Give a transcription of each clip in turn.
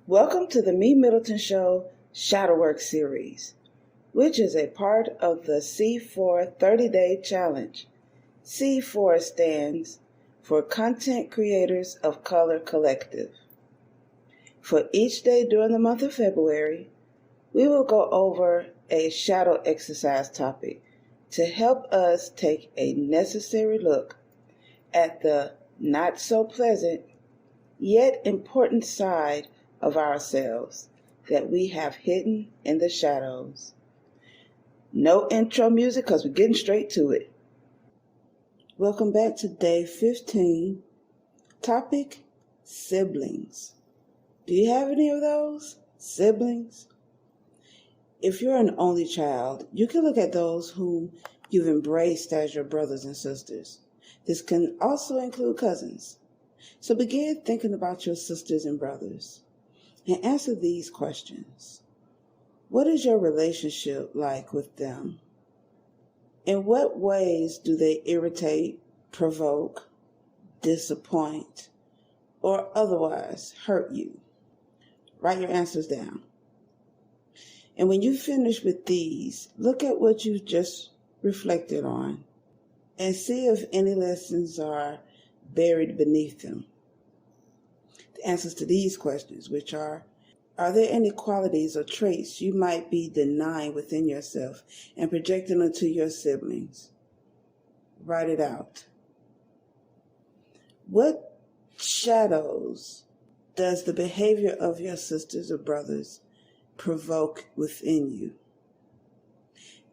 Welcome to the MeMyddleton Show Shadowwork series, which is a part of the C4 30-Day Challenge. C4 stands for Content Creators of Color Collective. For each day during the month of February, we will go over a shadow exercise topic to help us take a necessary look at the not so pleasant yet important side of ourselves that we have hidden in the shadows. No intro music because we're getting straight to it. Welcome back to day 15. Topic, siblings. Do you have any of those? Siblings? If you're an only child, you can look at those whom you've embraced as your brothers and sisters. This can also include cousins. So begin thinking about your sisters and brothers and answer these questions. What is your relationship like with them? In what ways do they irritate, provoke, disappoint, or otherwise hurt you? Write your answers down. And when you finish with these, look at what you've just reflected on and see if any lessons are buried beneath them. The answers to these questions, which are there any qualities or traits you might be denying within yourself and projecting onto your siblings? Write it out. What shadows does the behavior of your sisters or brothers provoke within you?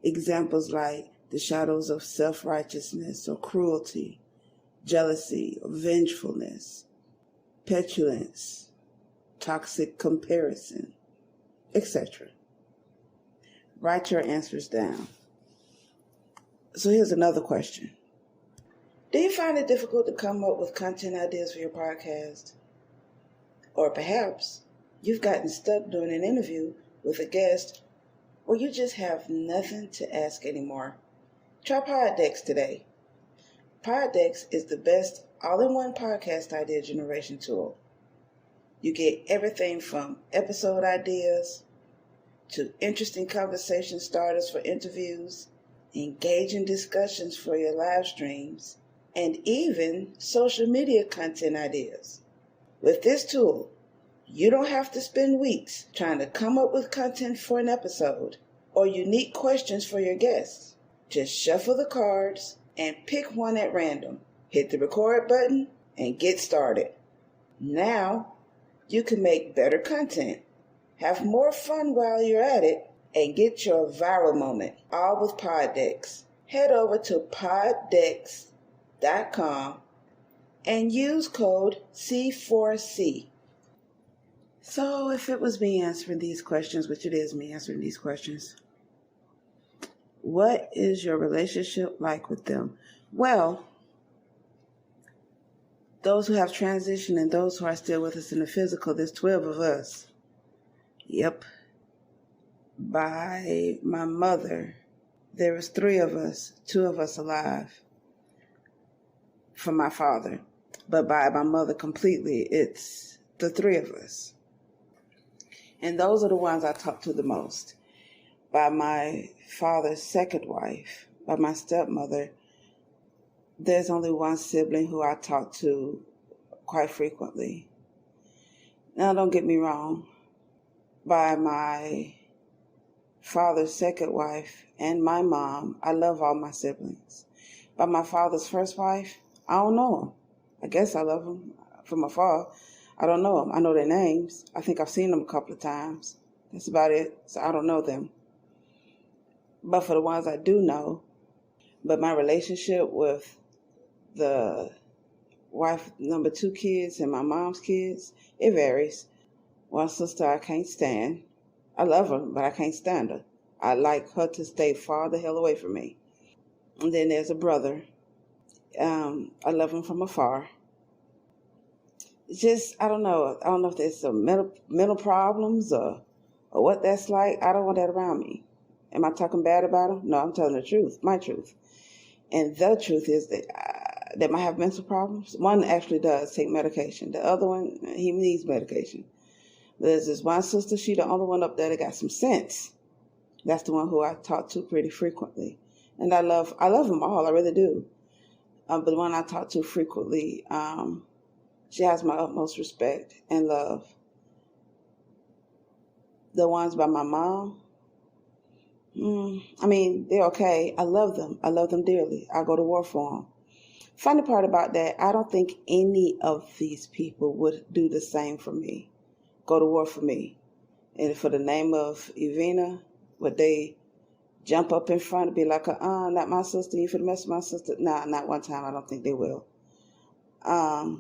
Examples like the shadows of self-righteousness or cruelty, jealousy or vengefulness, petulance, toxic comparison, etc. Write your answers down. So here's another question. Do you find it difficult to come up with content ideas for your podcast? Or perhaps you've gotten stuck doing an interview with a guest or you just have nothing to ask anymore? Try Poddex today. Poddex is the best all-in-one podcast idea generation tool. You get everything from episode ideas to interesting conversation starters for interviews, engaging discussions for your live streams, and even social media content ideas. With this tool, you don't have to spend weeks trying to come up with content for an episode or unique questions for your guests. Just shuffle the cards and pick one at random. Hit the record button and get started. Now, you can make better content, have more fun while you're at it, and get your viral moment, all with Poddex. Head over to poddex.com and use code C4C. So if it was me answering these questions, which it is me answering these questions, what is your relationship like with them? Well, those who have transitioned and those who are still with us in the physical, there's 12 of us. Yep. By my mother, there was 3 of us, 2 of us alive from my father. But by my mother completely, it's the 3 of us. And those are the ones I talk to the most. By my father's second wife, by my stepmother, there's only one sibling who I talk to quite frequently. Now, don't get me wrong. By my father's second wife and my mom, I love all my siblings. By my father's first wife, I don't know them. I guess I love them from afar. I don't know them. I know their names. I think I've seen them a couple of times. That's about it. So I don't know them. But for the ones I do know, but my relationship with the wife, number 2 kids and my mom's kids, it varies. One sister I can't stand. I love her, but I can't stand her. I like her to stay far the hell away from me. And then there's a brother. I love him from afar. Just, I don't know. I don't know if there's some mental problems or what that's like. I don't want that around me. Am I talking bad about him? No, I'm telling the truth, my truth. And the truth is that that might have mental problems. One actually does take medication. The other one, he needs medication. There's this one sister, she the only one up there that got some sense. That's the one who I talk to pretty frequently. And I love them all, I really do. But the one I talk to frequently, she has my utmost respect and love. The ones by my mom, they're okay. I love them. I love them dearly. I go to war for them. Funny part about that, I don't think any of these people would do the same for me. Go to war for me. And for the name of Evina, would they jump up in front and be like, not my sister, you for the mess with my sister? Nah, not one time. I don't think they will. I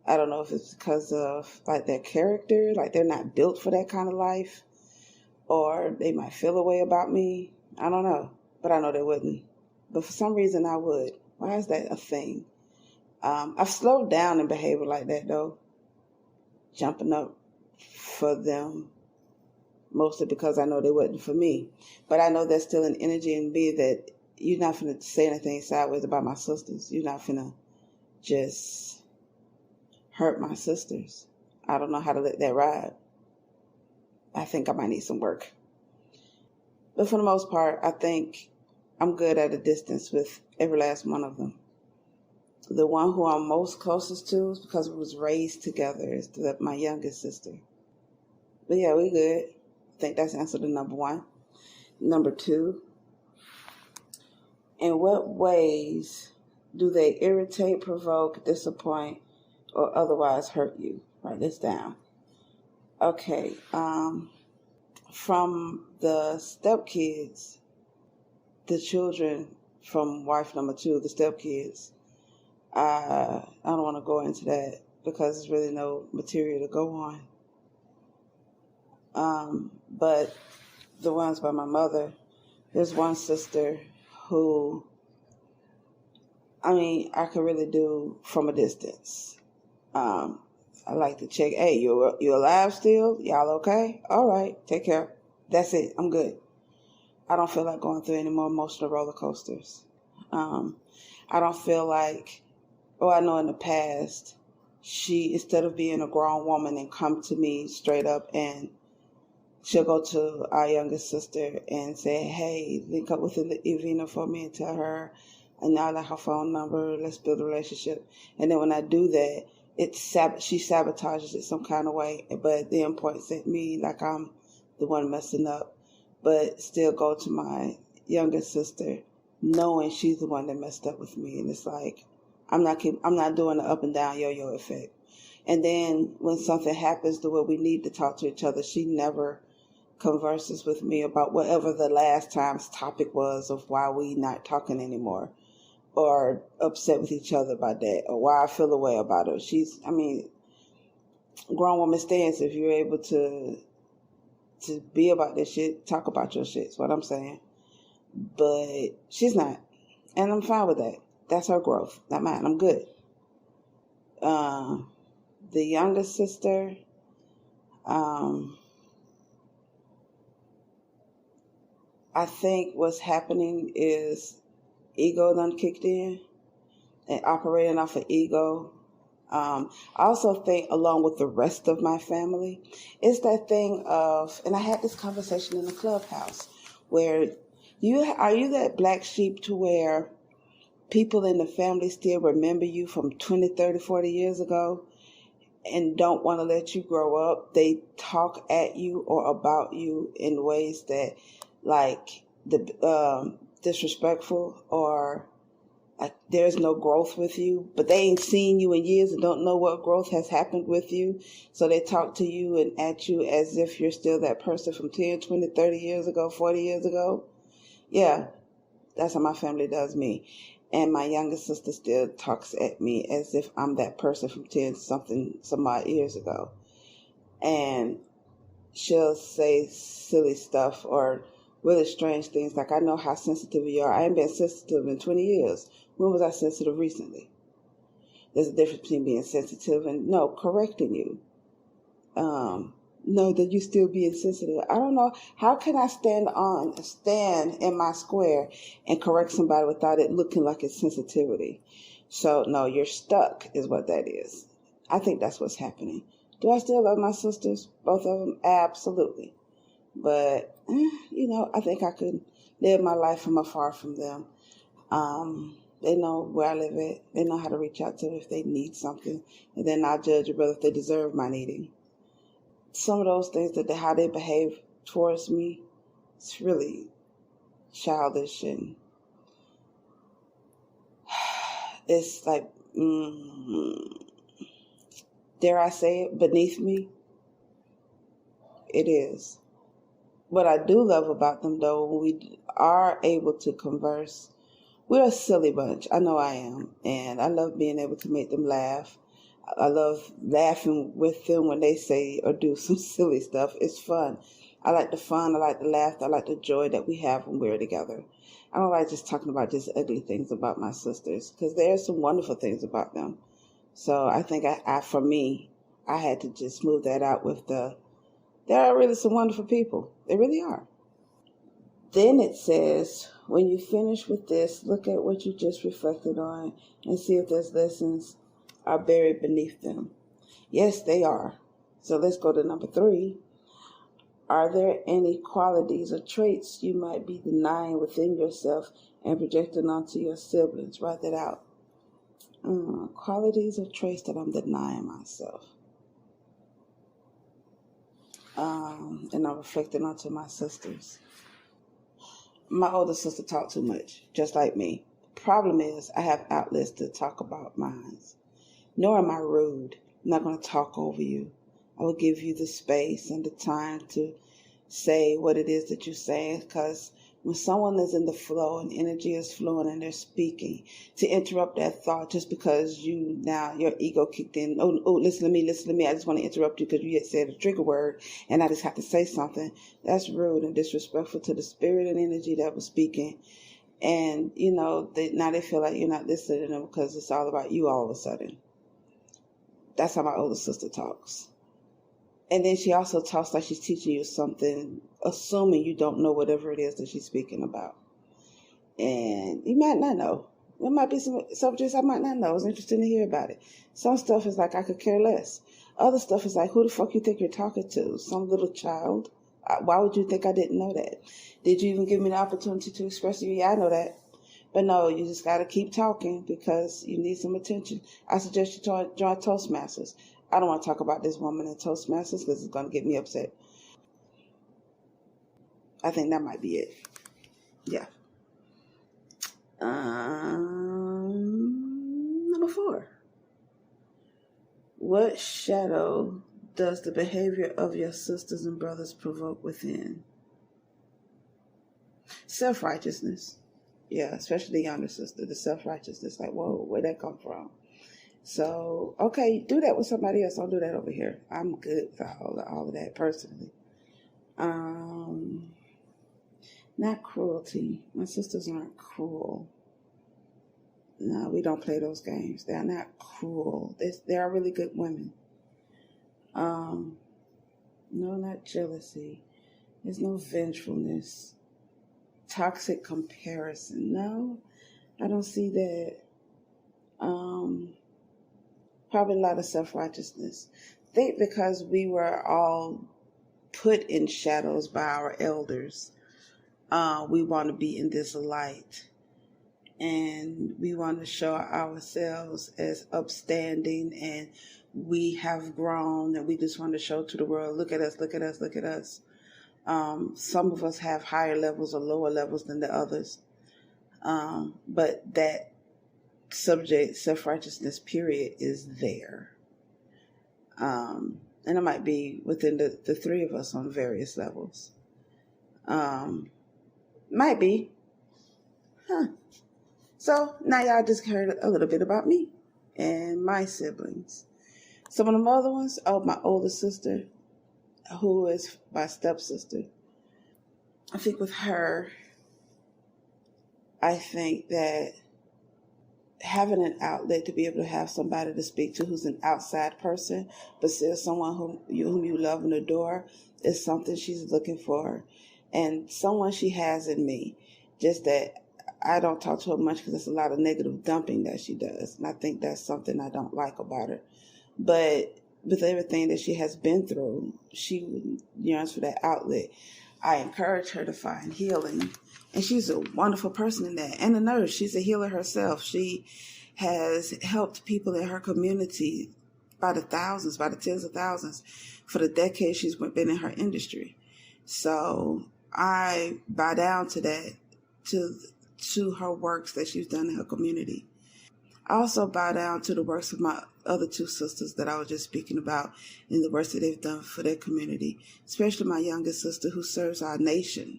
don't know if it's because of like their character, like they're not built for that kind of life, or they might feel a way about me. I don't know, but I know they wouldn't. But for some reason I would. Why is that a thing? I've slowed down in behavior like that though, jumping up for them, mostly because I know they wouldn't for me. But I know there's still an energy in me that you're not finna say anything sideways about my sisters. You're not finna just hurt my sisters. I don't know how to let that ride. I think I might need some work. But for the most part, I think I'm good at a distance with every last one of them. The one who I'm most closest to is because we was raised together is my youngest sister. But yeah, we good. I think that's answer to number one. Number two, in what ways do they irritate, provoke, disappoint, or otherwise hurt you? Write this down. Okay, from the stepkids, the children from wife number two, the stepkids, I don't want to go into that because there's really no material to go on. But the ones by my mother, there's one sister who, I could really do from a distance. I like to check, hey, you alive still? Y'all okay? All right, take care. That's it. I'm good. I don't feel like going through any more emotional roller coasters. I don't feel like, I know in the past, she, instead of being a grown woman and come to me straight up, and she'll go to our youngest sister and say, hey, link up with Evina for me and tell her, and now I like her phone number, let's build a relationship. And then when I do that, she sabotages it some kind of way, but then points at me like I'm the one messing up, but still go to my younger sister knowing she's the one that messed up with me. And it's like, I'm not doing the up and down yo-yo effect. And then when something happens to where we need to talk to each other, she never converses with me about whatever the last time's topic was of why we not talking anymore, or upset with each other about that, or why I feel a way about her. She's, grown woman stance. If you're able to be about this shit, talk about your shit, is what I'm saying. But she's not. And I'm fine with that. That's her growth, not mine. I'm good. The youngest sister, I think what's happening is ego done kicked in and operating off of ego. I also think, along with the rest of my family, it's that thing of, and I had this conversation in the clubhouse, where are you that black sheep to where people in the family still remember you from 20, 30, 40 years ago and don't want to let you grow up? They talk at you or about you in ways that, like, disrespectful, or like there's no growth with you, but they ain't seen you in years and don't know what growth has happened with you. So they talk to you and at you as if you're still that person from 10, 20, 30 years ago, 40 years ago. Yeah, that's how my family does me. And my youngest sister still talks at me as if I'm that person from 10 something some odd years ago. And she'll say silly stuff or really strange things, like, I know how sensitive you are. I ain't been sensitive in 20 years. When was I sensitive recently? There's a difference between being sensitive and correcting you. No, that you still being sensitive. I don't know. How can I stand in my square and correct somebody without it looking like it's sensitivity? So no, you're stuck is what that is. I think that's what's happening. Do I still love my sisters? Both of them? Absolutely. But, I think I could live my life from afar from them. They know where I live at. They know how to reach out to me if they need something. And then I'll judge a brother if they deserve my needing. Some of those things, how they behave towards me, it's really childish, and it's like, dare I say it, beneath me. It is. What I do love about them, though, when we are able to converse, we're a silly bunch. I know I am. And I love being able to make them laugh. I love laughing with them when they say or do some silly stuff. It's fun. I like the fun. I like the laughter. I like the joy that we have when we're together. I don't like just talking about just ugly things about my sisters, because there are some wonderful things about them. So I think for me, I had to just smooth that out with there are really some wonderful people. They really are. Then it says, when you finish with this, look at what you just reflected on and see if those lessons are buried beneath them. Yes, they are. So let's go to number 3. Are there any qualities or traits you might be denying within yourself and projecting onto your siblings? Write that out. Qualities or traits that I'm denying myself. And I'm reflecting onto my sisters. My older sister talked too much, just like me. Problem is, I have outlets to talk about mine. Nor am I rude. I'm not going to talk over you. I will give you the space and the time to say what it is that you're saying, because when someone is in the flow and energy is flowing and they're speaking, to interrupt that thought just because your ego kicked in, oh, listen to me, I just want to interrupt you because you had said a trigger word and I just have to say something, that's rude and disrespectful to the spirit and energy that was speaking. And, now they feel like you're not listening to them because it's all about you all of a sudden. That's how my older sister talks. And then she also talks like she's teaching you something, assuming you don't know whatever it is that she's speaking about. And you might not know. There might be some subjects I might not know. It's interesting to hear about it. Some stuff is like I could care less. Other stuff is like, who the fuck you think you're talking to? Some little child? Why would you think I didn't know that? Did you even give me the opportunity to express to you? Yeah, I know that. But no, you just got to keep talking because you need some attention. I suggest you join Toastmasters. I don't want to talk about this woman in Toastmasters because it's going to get me upset. I think that might be it. Yeah. Number 4. What shadow does the behavior of your sisters and brothers provoke within? Self-righteousness. Yeah, especially the younger sister, the self-righteousness. Like, whoa, where'd that come from? So, okay, do that with somebody else. Don't do that over here. I'm good for all of that personally. Not cruelty. My sisters aren't cruel. No, we don't play those games. They're not cruel. They are really good women. No, not jealousy. There's no vengefulness. Toxic comparison. No, I don't see that. Probably a lot of self-righteousness. I think because we were all put in shadows by our elders, we want to be in this light. And we want to show ourselves as upstanding, and we have grown, and we just want to show to the world, look at us, look at us, look at us. Some of us have higher levels or lower levels than the others. But that subject, self-righteousness period, is there. And it might be within the 3 of us on various levels. Might be. So now y'all just heard a little bit about me and my siblings. Some of the other ones, my older sister, who is my stepsister. I think with her, I think that having an outlet to be able to have somebody to speak to who's an outside person, but still someone whom you love and adore, is something she's looking for. And someone she has in me. Just that I don't talk to her much because there's a lot of negative dumping that she does. And I think that's something I don't like about her. But with everything that she has been through, she yearns for that outlet. I encourage her to find healing. And she's a wonderful person in that. And a nurse. She's a healer herself. She has helped people in her community by the thousands, by the tens of thousands, for the decades she's been in her industry. So I bow down to that, to her works that she's done in her community. I also bow down to the works of my other two sisters that I was just speaking about and the works that they've done for their community, especially my youngest sister who serves our nation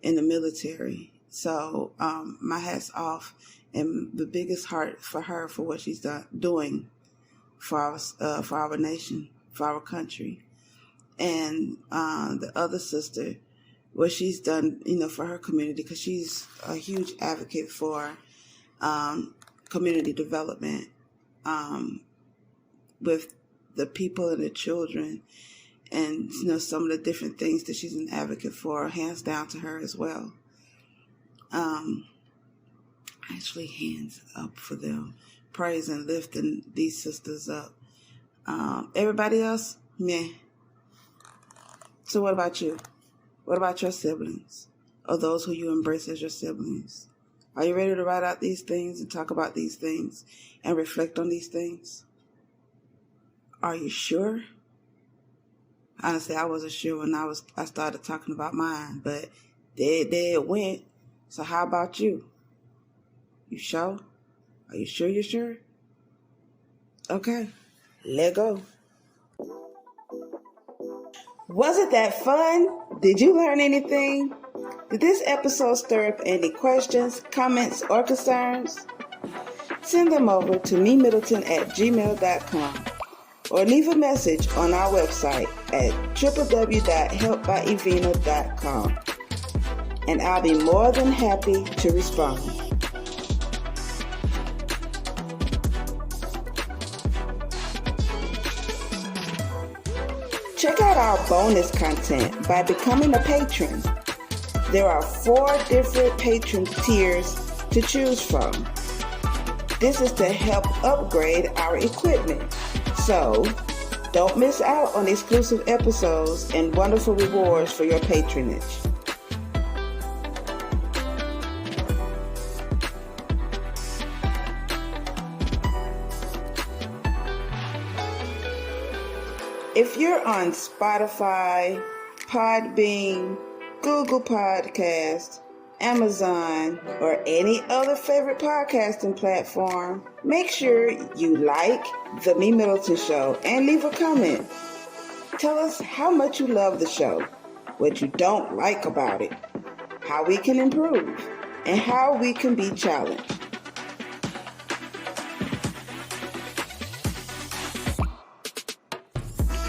in the military. So my hat's off, and the biggest heart for her for what she's doing for our nation, for our country. And the other sister, what she's done, for her community, because she's a huge advocate for community development with the people and the children, and some of the different things that she's an advocate for, hands down to her as well. Actually, hands up for them, praise and lifting these sisters up. Everybody else, meh. So what about you? What about your siblings, or those who you embrace as your siblings? Are you ready to write out these things and talk about these things and reflect on these things? Are you sure? Honestly, I wasn't sure when I started talking about mine, but there it went. So how about you? You sure? Are you sure you're sure? Okay, let go. Wasn't that fun? Did you learn anything? Did this episode stir up any questions, comments, or concerns? Send them over to MeMyddleton@gmail.com or leave a message on our website at www.helpbyevina.com, and I'll be more than happy to respond. Check out our bonus content by becoming a patron. There are 4 different patron tiers to choose from. This is to help upgrade our equipment. So, don't miss out on exclusive episodes and wonderful rewards for your patronage. If you're on Spotify, Podbean, Google Podcast, Amazon, or any other favorite podcasting platform, make sure you like The MeMyddleton Show and leave a comment. Tell us how much you love the show, what you don't like about it, how we can improve, and how we can be challenged.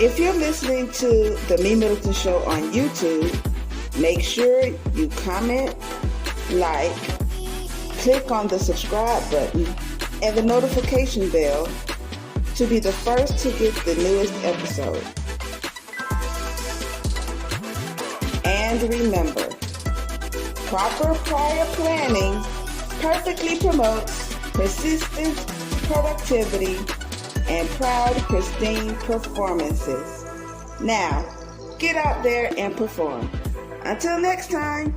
If you're listening to The MeMyddleton Show on YouTube, make sure you comment, like, click on the subscribe button and the notification bell to be the first to get the newest episode. And remember, proper prior planning perfectly promotes persistent productivity and proud, pristine performances. Now, get out there and perform. Until next time.